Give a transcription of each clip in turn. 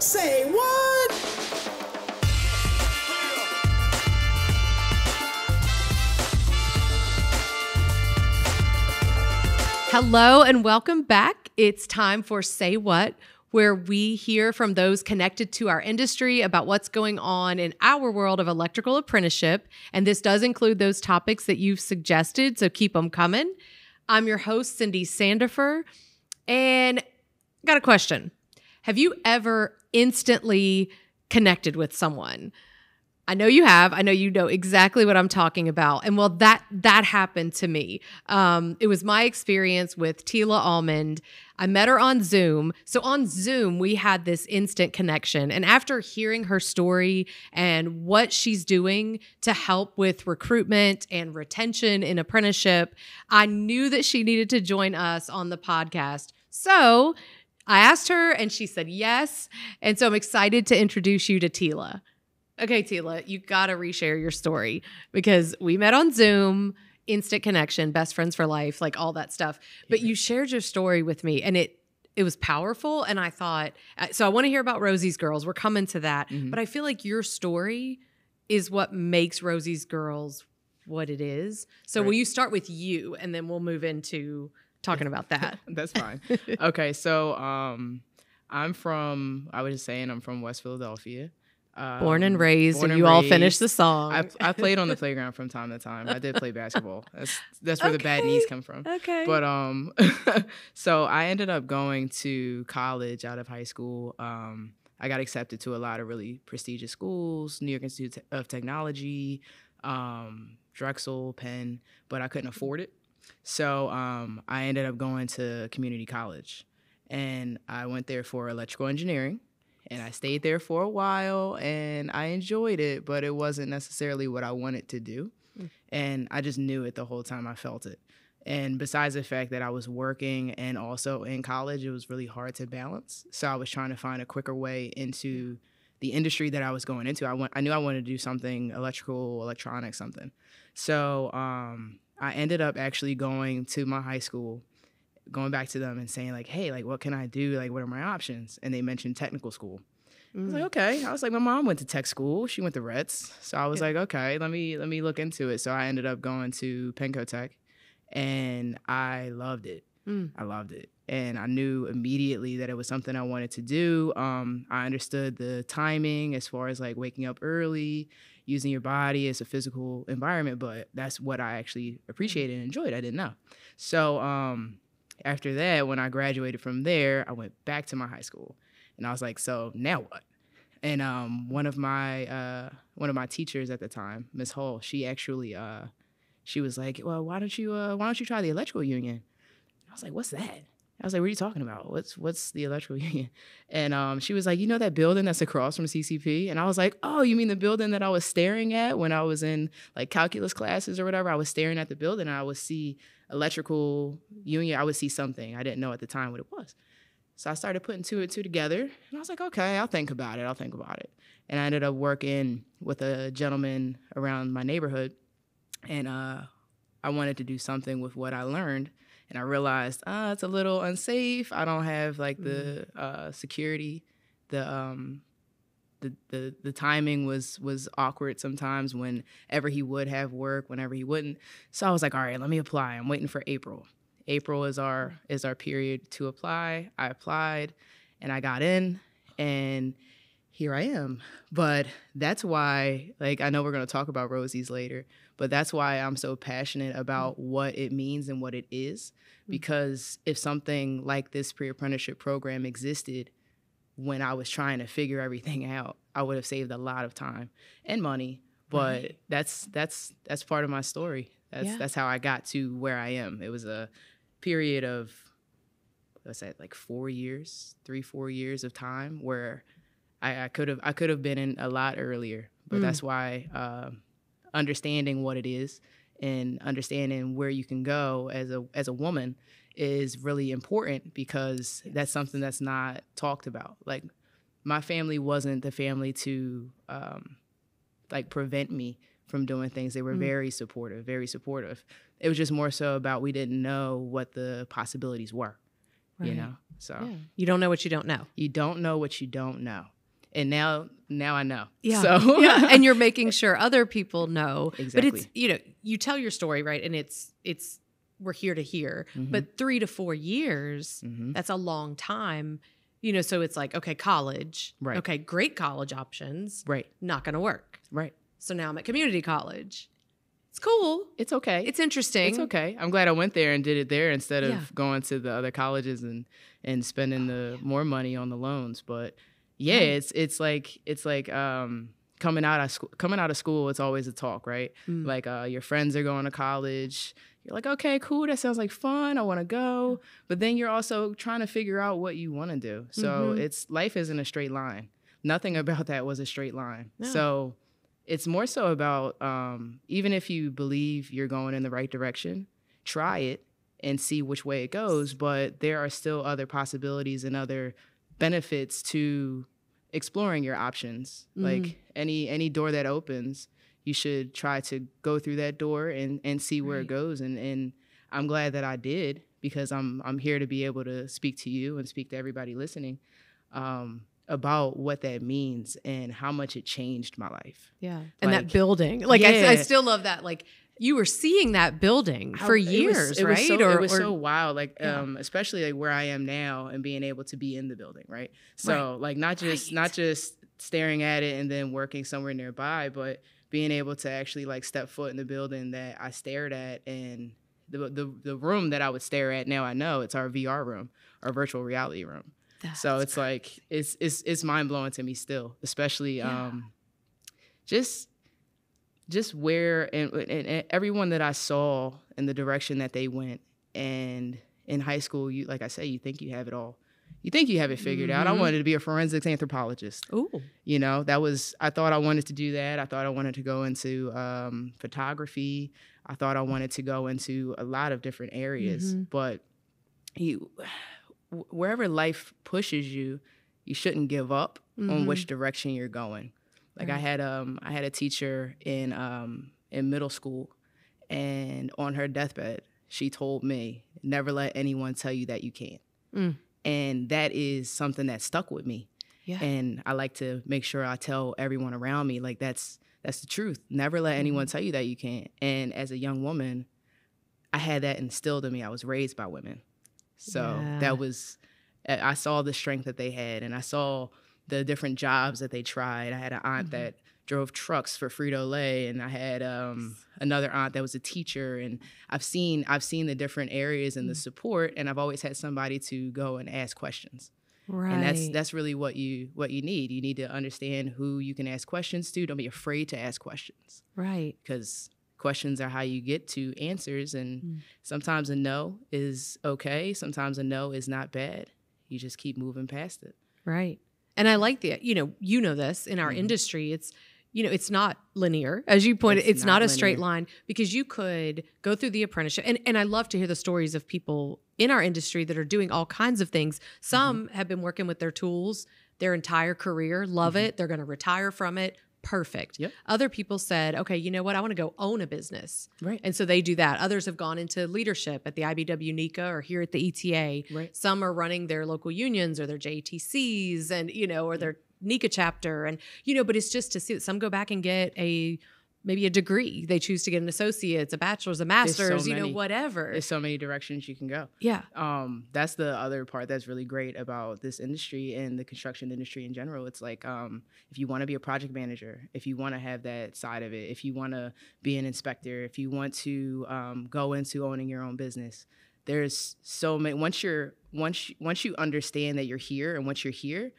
Say what? Hello and welcome back. It's time for Say What, where we hear from those connected to our industry about what's going on in our world of electrical apprenticeship. And this does include those topics that you've suggested, so keep them coming. I'm your host, Cindy Sandifer, and I got a question. Have you ever instantly connected with someone? I know you have. I know you know exactly what I'm talking about. And well, that happened to me. It was my experience with Teila Allmond. I met her on Zoom. So on Zoom, we had this instant connection. And after hearing her story and what she's doing to help with recruitment and retention in apprenticeship, I knew that she needed to join us on the podcast. So I asked her and she said yes. And so I'm excited to introduce you to Tila. Okay, Tila, you got to reshare your story because we met on Zoom, instant connection, best friends for life, like all that stuff. But you shared your story with me and it was powerful. And I thought, so I want to hear about Rosie's Girls. We're coming to that. But I feel like your story is what makes Rosie's Girls what it is. So will you start with you and then we'll move into talking about that? That's fine. Okay, so I'm from West Philadelphia. Born and raised, and you all finished the song. I played on the playground from time to time. I did play basketball. That's where the bad knees come from. Okay. But so I ended up going to college out of high school. I got accepted to a lot of really prestigious schools, New York Institute of Technology, Drexel, Penn, but I couldn't afford it. So I ended up going to community college, and I went there for electrical engineering. And I stayed there for a while, and I enjoyed it, but it wasn't necessarily what I wanted to do. And I just knew it the whole time. I felt it. And besides the fact that I was working and also in college, it was really hard to balance. So I was trying to find a quicker way into the industry that I was going into. I knew I wanted to do something electrical, electronic, something. So I ended up actually going to my high school, going back to them and saying like, hey, like, what can I do? Like, what are my options? And they mentioned technical school. I was like, okay. I was like, my mom went to tech school. She went to Reds. So I was like, okay, let me look into it. So I ended up going to Penco Tech, and I loved it. I loved it. And I knew immediately that it was something I wanted to do. I understood the timing as far as like waking up early, using your body as a physical environment, but that's what I actually appreciated and enjoyed. I didn't know. So, after that, when I graduated from there, I went back to my high school, and I was like, "So now what?" And one of my teachers at the time, Miss Hull, she actually she was like, "Well, why don't you try the electrical union?" I was like, "What's that?" I was like, "What are you talking about? What's the electrical union?" And she was like, "You know that building that's across from CCP?" And I was like, "Oh, you mean the building that I was staring at when I was in like calculus classes or whatever? I was staring at the building, and I would see electrical union. I would see something. I didn't know at the time what it was." So I started putting two and two together, and I was like, "Okay, I'll think about it." And I ended up working with a gentleman around my neighborhood, and I wanted to do something with what I learned. And I realized, it's a little unsafe. I don't have like the security. The timing was awkward sometimes whenever he would have work, whenever he wouldn't. So I was like, all right, let me apply. I'm waiting for April. April is our period to apply. I applied and I got in, and here I am. But that's why, like, I know we're going to talk about Rosie's later, but that's why I'm so passionate about what it means and what it is. Because if something like this pre-apprenticeship program existed when I was trying to figure everything out, I would have saved a lot of time and money. But that's part of my story. That's how I got to where I am. It was a period of, let's say, like 4 years, 3-4 years of time where I could have been in a lot earlier. But that's why understanding what it is and understanding where you can go as a woman is really important, because that's something that's not talked about. Like, my family wasn't the family to like prevent me from doing things. They were very supportive, very supportive. It was just more so about we didn't know what the possibilities were, you know? So you don't know what you don't know. You don't know what you don't know. And now I know. Yeah. So yeah. And you're making sure other people know. Exactly. But it's, you tell your story, right? And it's we're here to hear. But 3 to 4 years, that's a long time. So it's like, okay, college. Right. Okay, great college options. Right. Not going to work. Right. So now I'm at community college. It's cool. It's okay. It's interesting. It's okay. I'm glad I went there and did it there instead of going to the other colleges and spending the more money on the loans. But it's like coming out of school. It's always a talk, right? Like your friends are going to college. You're like, okay, cool. That sounds like fun. I want to go. But then you're also trying to figure out what you want to do. So life isn't a straight line. Nothing about that was a straight line. No. So it's more so about even if you believe you're going in the right direction, try it and see which way it goes. But there are still other possibilities and other benefits to exploring your options. Like any door that opens, you should try to go through that door and see where it goes. And I'm glad that I did, because I'm here to be able to speak to you and speak to everybody listening about what that means and how much it changed my life. Yeah. And that building. Like I still love that. Like you were seeing that building for years, right? It was so wild. Like especially like where I am now and being able to be in the building, right? So like not just staring at it and then working somewhere nearby, but being able to actually like step foot in the building that I stared at, and the room that I would stare at now, I know it's our VR room, our virtual reality room. So it's like it's mind blowing to me still, especially just where and everyone that I saw and the direction that they went. And in high school, you, like I say, you think you have it all. You think you have it figured out. I wanted to be a forensics anthropologist. Ooh. I thought I wanted to do that. I thought I wanted to go into photography. I thought I wanted to go into a lot of different areas. But wherever life pushes you, you shouldn't give up on which direction you're going. Like I had a teacher in middle school, and on her deathbed, she told me, never let anyone tell you that you can't. And that is something that stuck with me. Yeah. And I like to make sure I tell everyone around me, like, that's the truth. Never let anyone tell you that you can't. And as a young woman, I had that instilled in me. I was raised by women. So I saw the strength that they had, and I saw the different jobs that they tried. I had an aunt that drove trucks for Frito-Lay, and I had another aunt that was a teacher, and I've seen the different areas and the support, and I've always had somebody to go and ask questions. Right. And that's really what you need. You need to understand who you can ask questions to. Don't be afraid to ask questions. Right. Because questions are how you get to answers, and sometimes a no is okay. Sometimes a no is not bad. You just keep moving past it. Right. And I like that, you know this in our industry, it's not linear. As you pointed, it's not a straight line, because you could go through the apprenticeship. And I love to hear the stories of people in our industry that are doing all kinds of things. Some have been working with their tools their entire career, love it. They're going to retire from it. Perfect. Yep. Other people said, okay, you know what? I want to go own a business. Right. And so they do that. Others have gone into leadership at the IBW NECA or here at the ETA. Right. Some are running their local unions or their JTCs and, or their NECA chapter. And, but it's just to see that some go back and get maybe a degree. They choose to get an associate's, a bachelor's, a master's, whatever. There's so many directions you can go. Yeah. That's the other part that's really great about this industry and the construction industry in general. It's like, if you want to be a project manager, if you want to have that side of it, if you want to be an inspector, if you want to go into owning your own business, there's so many. Once you understand that you're here, and once you're here,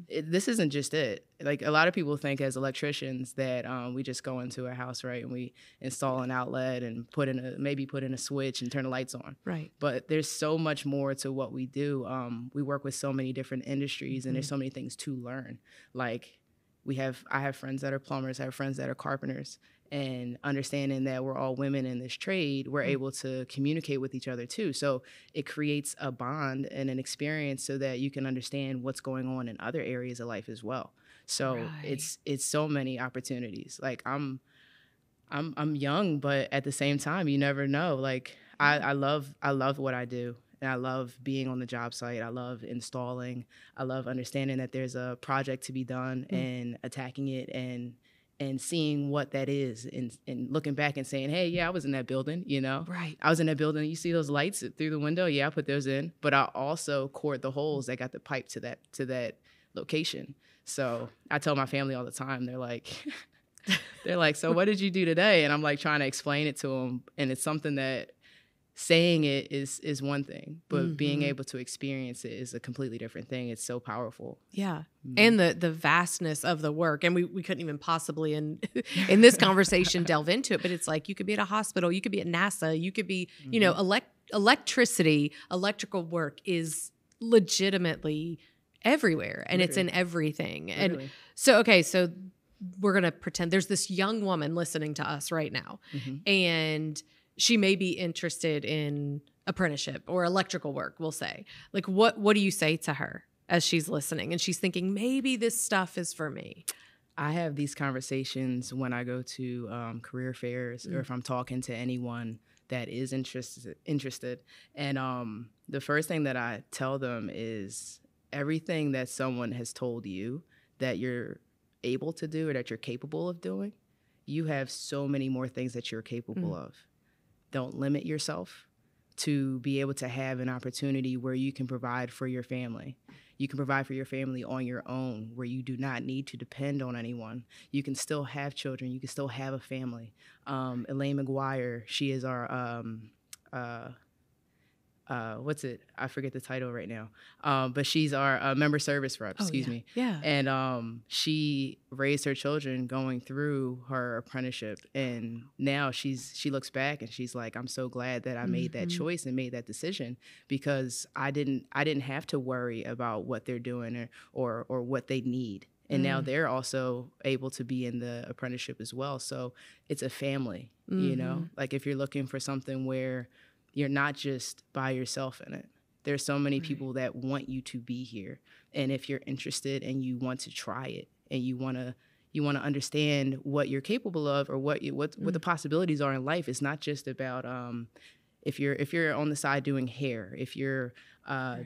this isn't just it. Like a lot of people think as electricians that we just go into a house, right, and we install an outlet and put in a switch and turn the lights on. Right. But there's so much more to what we do. We work with so many different industries, and there's so many things to learn. Like I have friends that are plumbers, I have friends that are carpenters, and understanding that we're all women in this trade, we're able to communicate with each other too. So it creates a bond and an experience so that you can understand what's going on in other areas of life as well. So it's so many opportunities. Like I'm young, but at the same time, you never know. Like I love what I do. And I love being on the job site. I love installing. I love understanding that there's a project to be done and attacking it and seeing what that is and looking back and saying, hey, yeah, I was in that building, you know? Right. I was in that building. You see those lights through the window? Yeah, I put those in. But I also cored the holes that got the pipe to that location. So I tell my family all the time, they're like, so what did you do today? And I'm like trying to explain it to them. And it's something that saying it is one thing, but being able to experience it is a completely different thing. It's so powerful. Yeah. And the vastness of the work. And we couldn't even possibly in this conversation delve into it, but it's like you could be at a hospital, you could be at NASA, you could be, you know, electricity, electrical work is legitimately everywhere and it's in everything. Literally. And so we're going to pretend there's this young woman listening to us right now and she may be interested in apprenticeship or electrical work, we'll say. Like, what do you say to her as she's listening and she's thinking, maybe this stuff is for me? I have these conversations when I go to career fairs or if I'm talking to anyone that is interested. And the first thing that I tell them is everything that someone has told you that you're able to do or that you're capable of doing, you have so many more things that you're capable of. Don't limit yourself to be able to have an opportunity where you can provide for your family. You can provide for your family on your own, where you do not need to depend on anyone. You can still have children. You can still have a family. Elaine McGuire, she is our what's it? I forget the title right now. But she's our member service rep, excuse me. Yeah. And she raised her children going through her apprenticeship. And now she looks back and she's like, I'm so glad that I made that choice and made that decision because I didn't have to worry about what they're doing or what they need. And now they're also able to be in the apprenticeship as well. So it's a family, you know, like if you're looking for something where you're not just by yourself in it. There's so many people that want you to be here. And if you're interested and you want to try it and you want to understand what you're capable of or what the possibilities are in life, it's not just about if you're on the side doing hair, if you're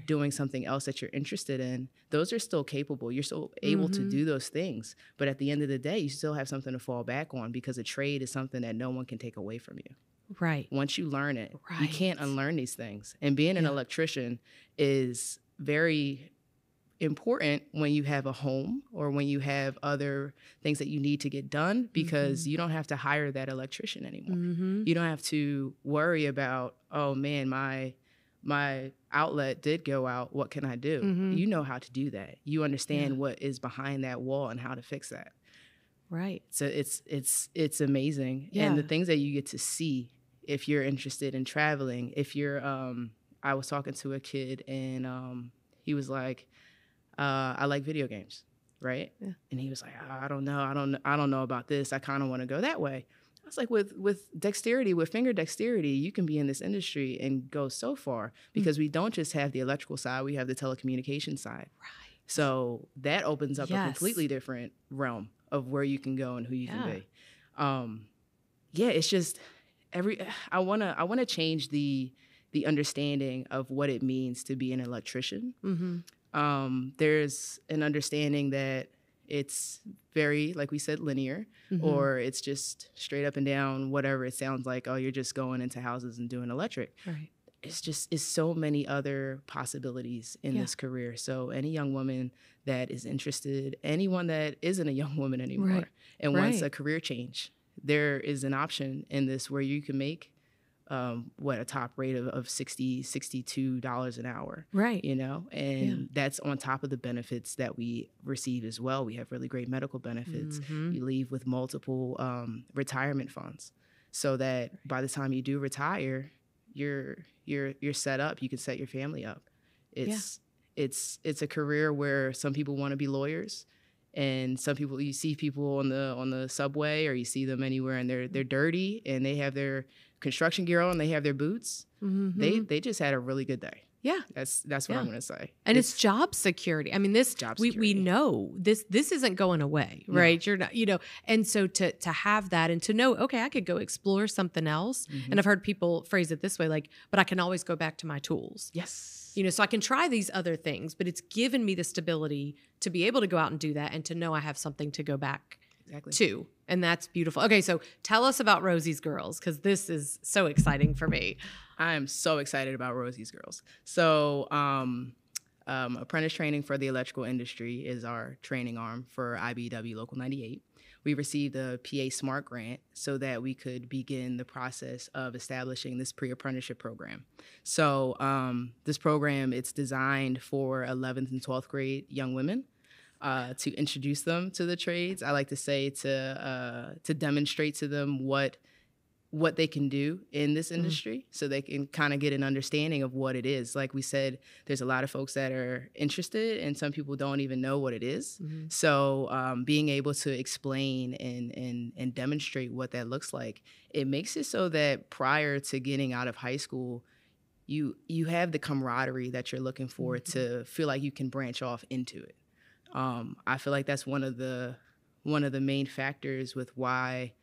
doing something else that you're interested in, those are still capable. You're still able to do those things. But at the end of the day, you still have something to fall back on because a trade is something that no one can take away from you. Right. Once you learn it, you can't unlearn these things. And being an electrician is very important when you have a home or when you have other things that you need to get done because you don't have to hire that electrician anymore. You don't have to worry about, oh man, my outlet did go out. What can I do? You know how to do that. You understand what is behind that wall and how to fix that. Right. So it's amazing. Yeah. And the things that you get to see if you're interested in traveling, if you're, I was talking to a kid and he was like, I like video games, right? Yeah. And he was like, I don't know about this. I kind of want to go that way. I was like, with dexterity, with finger dexterity, you can be in this industry and go so far because we don't just have the electrical side, we have the telecommunication side. Right. So that opens up a completely different realm of where you can go and who you can be. It's just I wanna change the understanding of what it means to be an electrician. There's an understanding that it's very, like we said, linear, or it's just straight up and down, whatever it sounds like. Oh, you're just going into houses and doing electric. Right. It's so many other possibilities in this career. So any young woman that is interested, anyone that isn't a young woman anymore and wants a career change, there is an option in this where you can make a top rate of $62 an hour, right? You know, and that's on top of the benefits that we receive as well. We have really great medical benefits. You leave with multiple retirement funds, so that by the time you do retire, you're set up. You can set your family up. It's a career where some people want to be lawyers. And some people, you see people on the subway or you see them anywhere and they're dirty and they have their construction gear on, they have their boots. They just had a really good day. Yeah. That's what I'm going to say. And it's job security. I mean, we know this isn't going away, right? You're not, and so to have that and to know, okay, I could go explore something else. And I've heard people phrase it this way, like, but I can always go back to my tools. Yes. So I can try these other things, but it's given me the stability to be able to go out and do that and to know I have something to go back to. And that's beautiful. Okay, so tell us about Rosie's Girls, because this is so exciting for me. I am so excited about Rosie's Girls. So apprentice training for the electrical industry is our training arm for IBEW Local 98. We received a PA SMART grant so that we could begin the process of establishing this pre-apprenticeship program. So this program, it's designed for 11th and 12th grade young women to introduce them to the trades. I like to say to demonstrate to them what they can do in this industry so they can kind of get an understanding of what it is. Like we said, there's a lot of folks that are interested and some people don't even know what it is. So being able to explain and demonstrate what that looks like, it makes it so that prior to getting out of high school, you have the camaraderie that you're looking for to feel like you can branch off into it. I feel like that's one of the main factors with why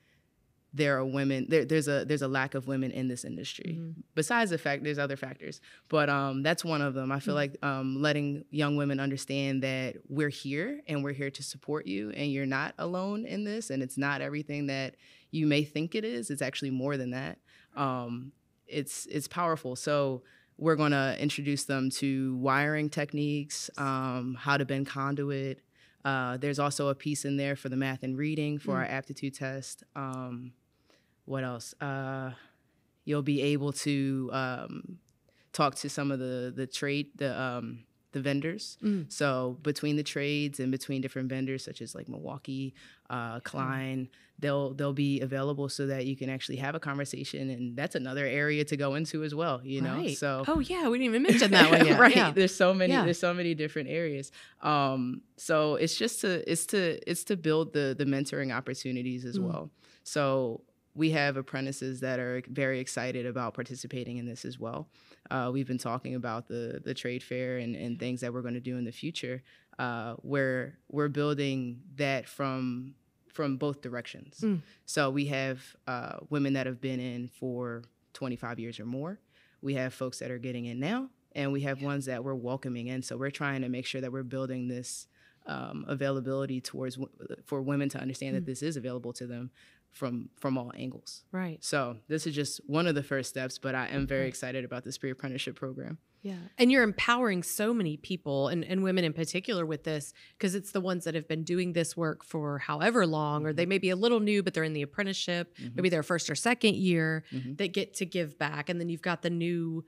there are women. There's a lack of women in this industry. Besides the fact there's other factors, but that's one of them. I feel like letting young women understand that we're here and we're here to support you, and you're not alone in this, and it's not everything that you may think it is. It's actually more than that. It's powerful. So we're going to introduce them to wiring techniques, how to bend conduit. There's also a piece in there for the math and reading for our aptitude test. What else? You'll be able to talk to some of the vendors. So between the trades and between different vendors, such as like Milwaukee, Klein, they'll be available so that you can actually have a conversation. And that's another area to go into as well, know? Right. So we didn't even mention that one yet. Right. Yeah. There's so many different areas. So it's to build the mentoring opportunities as well. So we have apprentices that are very excited about participating in this as well. We've been talking about the trade fair and things that we're going to do in the future, where we're building that from both directions. So we have women that have been in for 25 years or more. We have folks that are getting in now, and we have ones that we're welcoming in. So we're trying to make sure that we're building this availability for women to understand that this is available to them from all angles. Right. So this is just one of the first steps, but I am very excited about this pre-apprenticeship program. Yeah. And you're empowering so many people and women in particular with this, because it's the ones that have been doing this work for however long, or they may be a little new, but they're in the apprenticeship, maybe their first or second year, that get to give back. And then you've got the new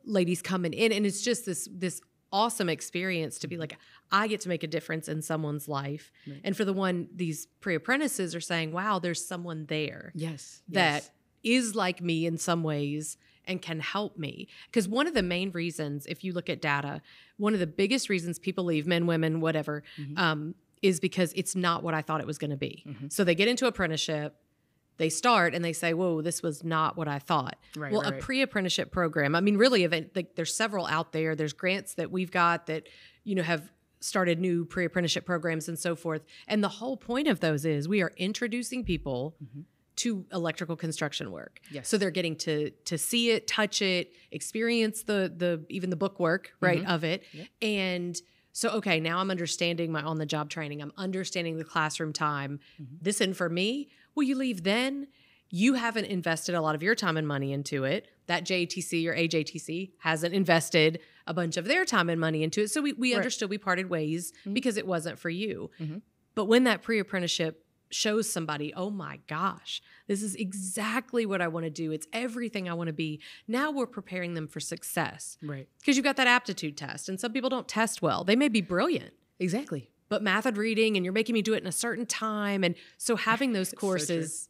ladies coming in, and it's just this awesome experience to be like, I get to make a difference in someone's life. Right. And for these pre-apprentices are saying, wow, there's someone there that is like me in some ways and can help me. Because one of the main reasons, if you look at data, one of the biggest reasons people leave, men, women, whatever, is because it's not what I thought it was going to be. So they get into apprenticeship, they start and they say, whoa, this was not what I thought. Right, well, right. A pre-apprenticeship program, I mean, really, there's several out there. There's grants that we've got that, have started new pre-apprenticeship programs and so forth. And the whole point of those is we are introducing people to electrical construction work. Yes. So they're getting to see it, touch it, experience even the book work, right, of it. Yep. And so, okay, now I'm understanding my on-the-job training. I'm understanding the classroom time. This, and for me, will you leave then? You haven't invested a lot of your time and money into it. That JTC or AJTC hasn't invested a bunch of their time and money into it. So we understood, we parted ways because it wasn't for you. But when that pre-apprenticeship shows somebody, oh my gosh, this is exactly what I want to do. It's everything I want to be. Now we're preparing them for success. Right. Because you've got that aptitude test, and some people don't test well. They may be brilliant. Exactly. But math and reading, and you're making me do it in a certain time. And so having those courses,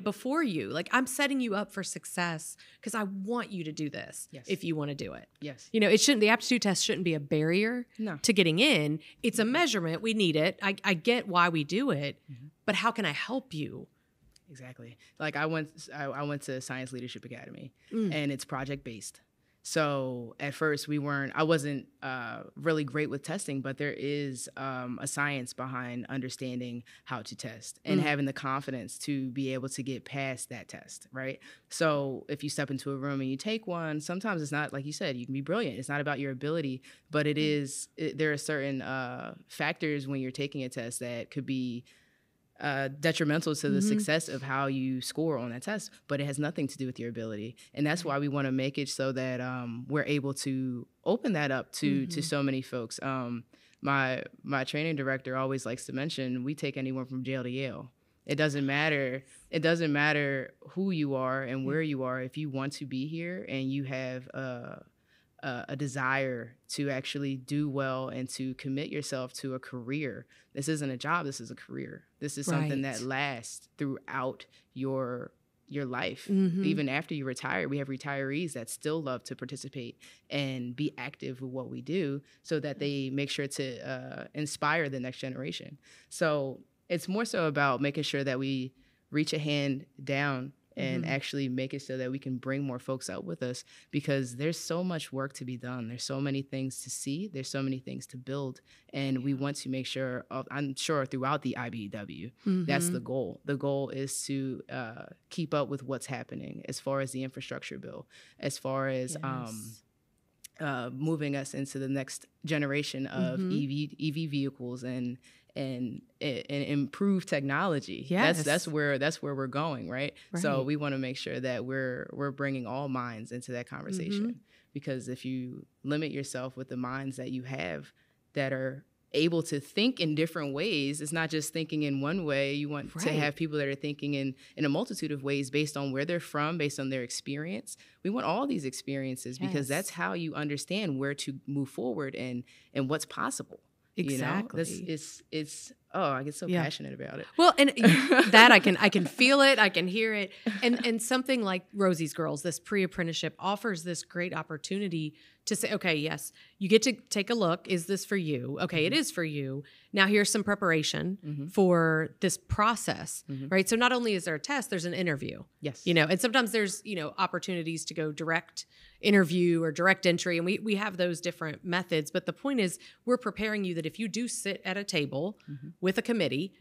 before you, like, I'm setting you up for success because I want you to do this if you want to do it. Yes. The aptitude test shouldn't be a barrier to getting in. It's a measurement. We need it. I get why we do it, but how can I help you? Exactly. Like I went to Science Leadership Academy, and it's project based. So at first I wasn't really great with testing, but there is a science behind understanding how to test and having the confidence to be able to get past that test, right? So if you step into a room and you take one, sometimes it's not, like you said, you can be brilliant. It's not about your ability, but there are certain factors when you're taking a test that could be detrimental to the success of how you score on that test, but it has nothing to do with your ability. And that's why we want to make it so that we're able to open that up to so many folks. My training director always likes to mention, we take anyone from jail to Yale. It doesn't matter who you are and where you are. If you want to be here and you have a desire to actually do well and to commit yourself to a career. This isn't a job, this is a career. This is something that lasts throughout your life. Even after you retire, we have retirees that still love to participate and be active with what we do so that they make sure to inspire the next generation. So it's more so about making sure that we reach a hand down and actually make it so that we can bring more folks out with us, because there's so much work to be done. There's so many things to see. There's so many things to build. And we want to make sure, I'm sure throughout the IBEW, that's the goal. The goal is to keep up with what's happening as far as the infrastructure bill, as far as moving us into the next generation of EV vehicles and improve technology. Yes. That's where we're going, right? So we want to make sure that we're bringing all minds into that conversation, because if you limit yourself with the minds that you have that are able to think in different ways, it's not just thinking in one way. You want to have people that are thinking in a multitude of ways based on where they're from, based on their experience. We want all these experiences because that's how you understand where to move forward and what's possible. Exactly. You know? It's I get so passionate about it. Well, and that I can feel it, I can hear it. And something like Rosie's Girls, this pre-apprenticeship offers this great opportunity to say, okay, yes, you get to take a look. Is this for you? Okay, it is for you. Now here's some preparation for this process, right? So not only is there a test, there's an interview. Yes. And sometimes there's, opportunities to go direct interview or direct entry, and we have those different methods. But the point is, we're preparing you that if you do sit at a table with a committee,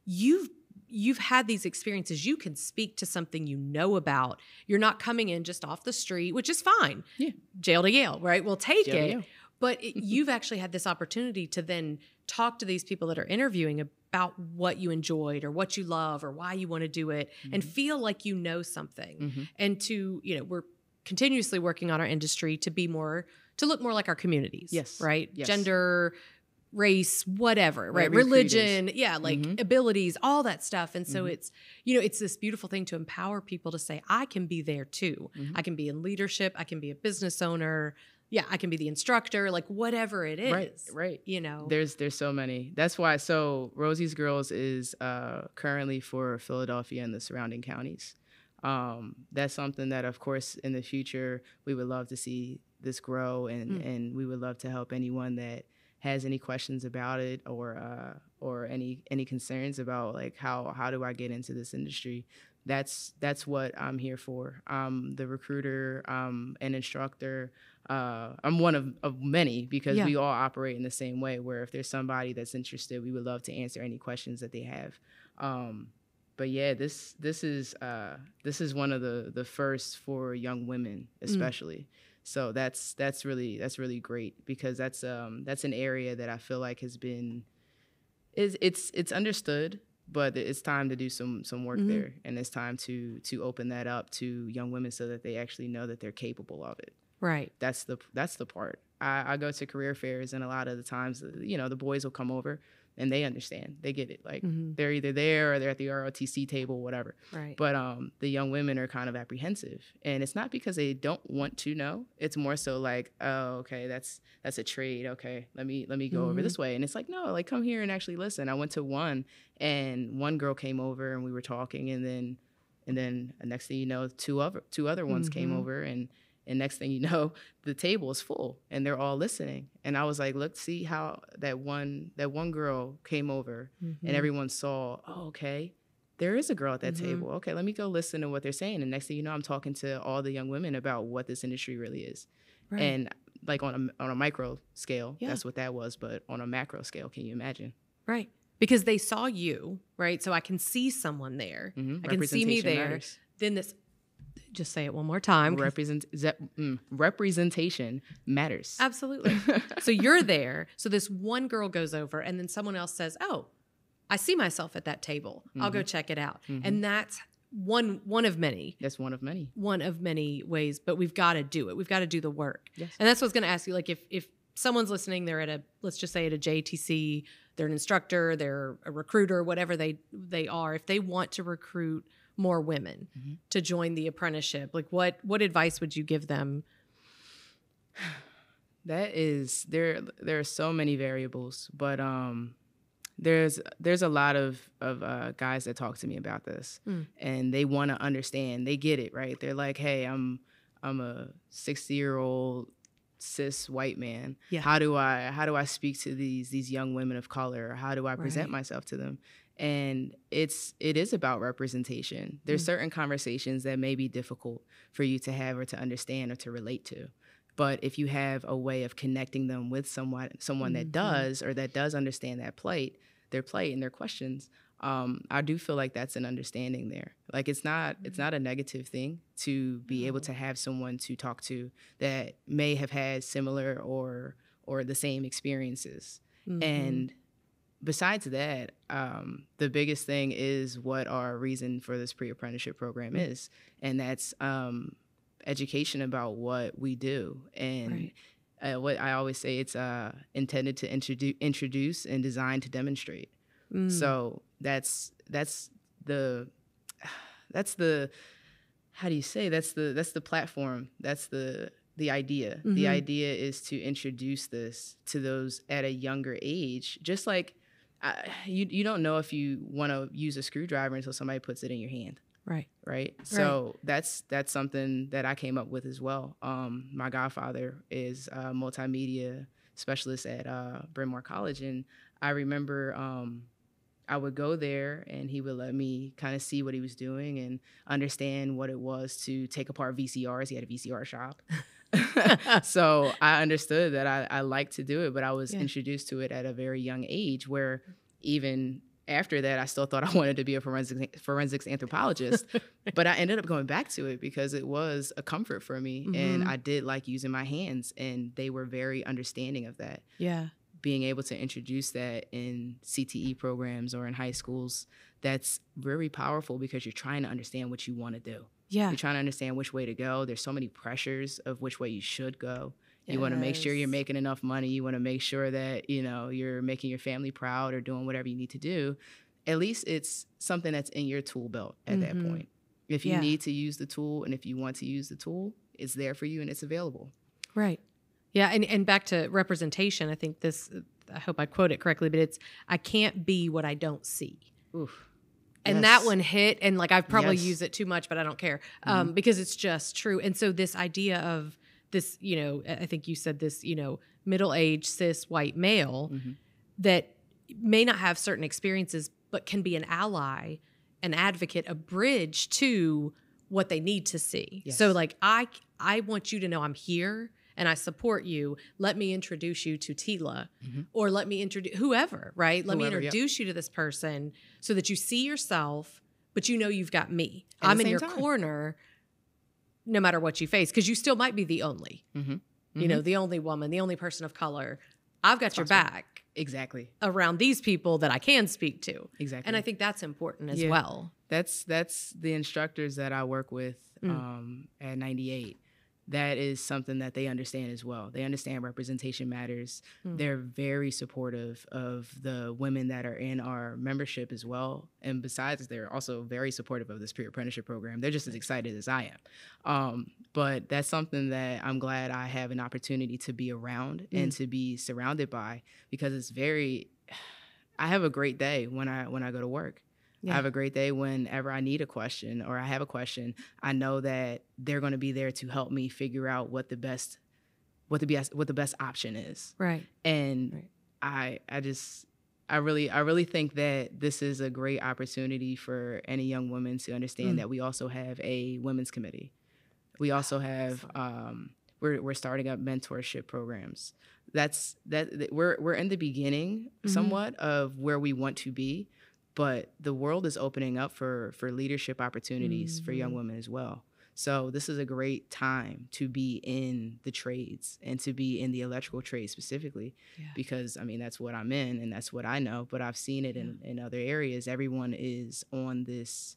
you've had these experiences. You can speak to something you know about. You're not coming in just off the street, which is fine. Yeah. Jail to Yale, right? We'll take it. But you've actually had this opportunity to then talk to these people that are interviewing about what you enjoyed or what you love or why you want to do it and feel like you know something. And to, we're continuously working on our industry to look more like our communities. Yes. Right? Yes. Gender, race, whatever, right? Religion, abilities, all that stuff. And so it's, it's this beautiful thing to empower people to say, I can be there too. I can be in leadership. I can be a business owner. Yeah, I can be the instructor, like whatever it is. Right. There's so many. That's why. So Rosie's Girls is currently for Philadelphia and the surrounding counties. That's something that, of course, in the future, we would love to see this grow, and we would love to help anyone that has any questions about it or any concerns about like how do I get into this industry. That's what I'm here for. I'm the recruiter, an instructor. I'm one of many, because we all operate in the same way, where if there's somebody that's interested, we would love to answer any questions that they have. But yeah, this is one of the first for young women, especially. So that's really great, because that's an area that I feel like has been it's understood, but it's time to do some work there, and it's time to open that up to young women so that they actually know that they're capable of it. Right. That's the part. I go to career fairs, and a lot of the times, the boys will come over and they understand. They get it. Like they're either there or they're at the ROTC table, whatever. Right. But the young women are kind of apprehensive, and it's not because they don't want to know. It's more so like, oh, okay, that's a trade. Okay, let me go over this way. And it's like, no, like come here and actually listen. I went to one, and one girl came over and we were talking, and then the next thing you know, two other ones came over, and next thing you know, the table is full and they're all listening. And I was like, look, see how that one girl came over and everyone saw, oh, okay, there is a girl at that table. Okay, let me go listen to what they're saying. And next thing you know, I'm talking to all the young women about what this industry really is. Right. And like on a micro scale, that's what that was. But on a macro scale, can you imagine? Right. Because they saw you, right? So I can see someone there. I can see me there. Matters. Then this, just say it one more time. Representation matters. Absolutely. So you're there. So this one girl goes over and then someone else says, oh, I see myself at that table. I'll go check it out. And that's one of many. That's one of many. One of many ways, but we've got to do it. We've got to do the work. Yes. And that's what I was going to ask you. Like if someone's listening, they're at let's just say at a JTC, they're an instructor, they're a recruiter, whatever they are, if they want to recruit more women to join the apprenticeship, like what advice would you give them? That is, there are so many variables, but there's a lot of guys that talk to me about this, and they want to understand. They get it, right? They're like, hey, I'm a 60-year-old cis white man. Yeah. How do I speak to these young women of color? How do I present myself to them? And it is about representation. There's certain conversations that may be difficult for you to have or to understand or to relate to. But if you have a way of connecting them with someone that does, or that does understand their plight and their questions, I do feel like that's an understanding there. Like it's not a negative thing to be able to have someone to talk to that may have had similar or the same experiences. And besides that, the biggest thing is what our reason for this pre-apprenticeship program is, and that's education about what we do. And what I always say, it's intended to introduce and designed to demonstrate. So that's the how do you say, that's the platform, that's the idea. The idea is to introduce this to those at a younger age. Just like you don't know if you want to use a screwdriver until somebody puts it in your hand. Right. So that's something that I came up with as well. My godfather is a multimedia specialist at Bryn Mawr College, and I remember I would go there and he would let me kind of see what he was doing and understand what it was to take apart VCRs. He had a VCR shop. So I understood that I liked to do it, but I was introduced to it at a very young age, where even after that, I still thought I wanted to be a forensics anthropologist, but I ended up going back to it because it was a comfort for me, and I did like using my hands, and they were very understanding of that. Yeah. Being able to introduce that in CTE programs or in high schools, that's very powerful because you're trying to understand what you want to do. Yeah. You're trying to understand which way to go. There's so many pressures of which way you should go. You want to make sure you're making enough money. You want to make sure that, you're making your family proud or doing whatever you need to do. At least it's something that's in your tool belt at that point. If you need to use the tool, and if you want to use the tool, it's there for you and it's available. Right. Yeah. And back to representation, I think I hope I quote it correctly, but it's, I can't be what I don't see. Oof. And that one hit, and like I've probably used it too much, but I don't care because it's just true. And so this idea of this, I think you said this, middle-aged cis white male that may not have certain experiences, but can be an ally, an advocate, a bridge to what they need to see. Yes. So like, I want you to know I'm here and I support you. Let me introduce you to Tila, or let me introduce whoever, right? Let me introduce you to this person so that you see yourself, but you've got me. I'm in your corner no matter what you face, because you still might be the only, the only woman, the only person of color. I've got your back. Exactly. Around these people that I can speak to. Exactly. And I think that's important as well. That's the instructors that I work with at 98. That is something that they understand as well. They understand representation matters. They're very supportive of the women that are in our membership as well. And besides, they're also very supportive of this pre-apprenticeship program. They're just as excited as I am. But that's something that I'm glad I have an opportunity to be around and to be surrounded by, because I have a great day when I go to work. Yeah. I have a great day whenever I need a question or I have a question. I know that they're going to be there to help me figure out what the best option is. Right. And right. I really think that this is a great opportunity for any young woman to understand that we also have a women's committee. We also have We're starting up mentorship programs. We're in the beginning somewhat of where we want to be, but the world is opening up for leadership opportunities for young women as well. So this is a great time to be in the trades and to be in the electrical trade specifically, because I mean, that's what I'm in and that's what I know, but I've seen it in other areas. Everyone is on this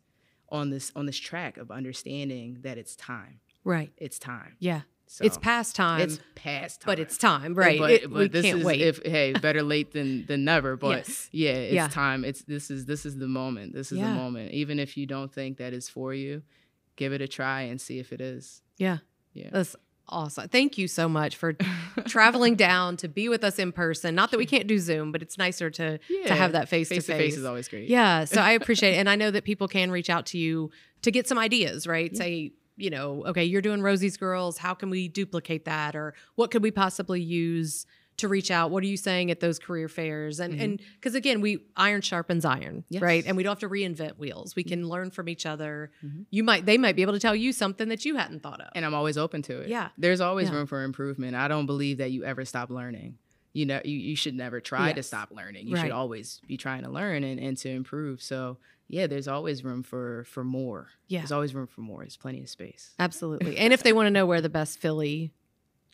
track of understanding that it's time. Right. It's time. Yeah. So, it's past time. It's past time. But it's time, right? But we this can't is wait. better late than never. But it's time. This is the moment. This is the moment. Even if you don't think that it's for you, give it a try and see if it is. Yeah. That's awesome. Thank you so much for traveling down to be with us in person. Not that we can't do Zoom, but it's nicer to have that face to face. Face to face is always great. Yeah. So I appreciate it. And I know that people can reach out to you to get some ideas, right? Say, okay, you're doing Rosie's Girls. How can we duplicate that? Or what could we possibly use to reach out? What are you saying at those career fairs? And because again, iron sharpens iron, right? And we don't have to reinvent wheels. We can learn from each other. They might be able to tell you something that you hadn't thought of. And I'm always open to it. Yeah. There's always room for improvement. I don't believe that you ever stop learning. You should never try to stop learning. You should always be trying to learn and to improve. So there's always room for more. Yeah. There's always room for more. There's plenty of space. Absolutely. And if they want to know where the best Philly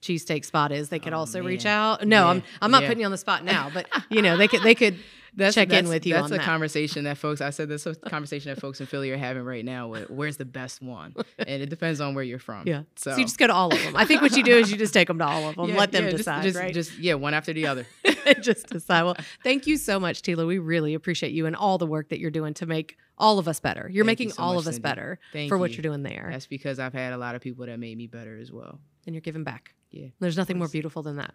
cheesesteak spot is, they could also reach out. No, I'm not putting you on the spot now, but they could check in with you on that. That's a conversation that folks in Philly are having right now. Where's the best one? And it depends on where you're from. Yeah. So you just go to all of them. I think what you do is you just take them to all of them. Let them decide, right? Just one after the other. Just decide. Well, thank you so much, Tila. We really appreciate you and all the work that you're doing to make all of us better. You're making all of us better for what you're doing there. That's because I've had a lot of people that made me better as well. And you're giving back. Yeah. There's nothing more beautiful than that.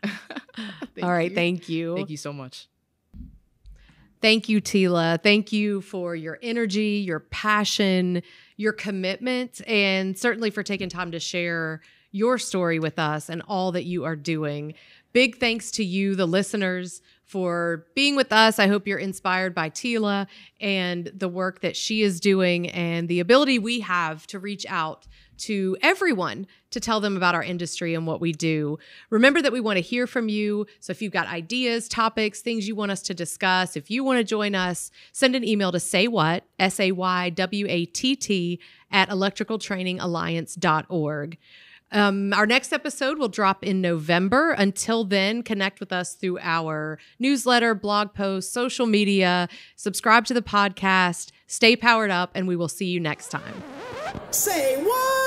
All right. Thank you. Thank you so much. Thank you, Tila. Thank you for your energy, your passion, your commitment, and certainly for taking time to share your story with us and all that you are doing. Big thanks to you, the listeners, for being with us. I hope you're inspired by Tila and the work that she is doing and the ability we have to reach out to everyone to tell them about our industry and what we do. Remember that we want to hear from you. So if you've got ideas, topics, things you want us to discuss, if you want to join us, send an email to saywhat, SAYWATT, @electricaltrainingalliance.org. Our next episode will drop in November. Until then, connect with us through our newsletter, blog posts, social media, subscribe to the podcast, stay powered up, and we will see you next time. Say what?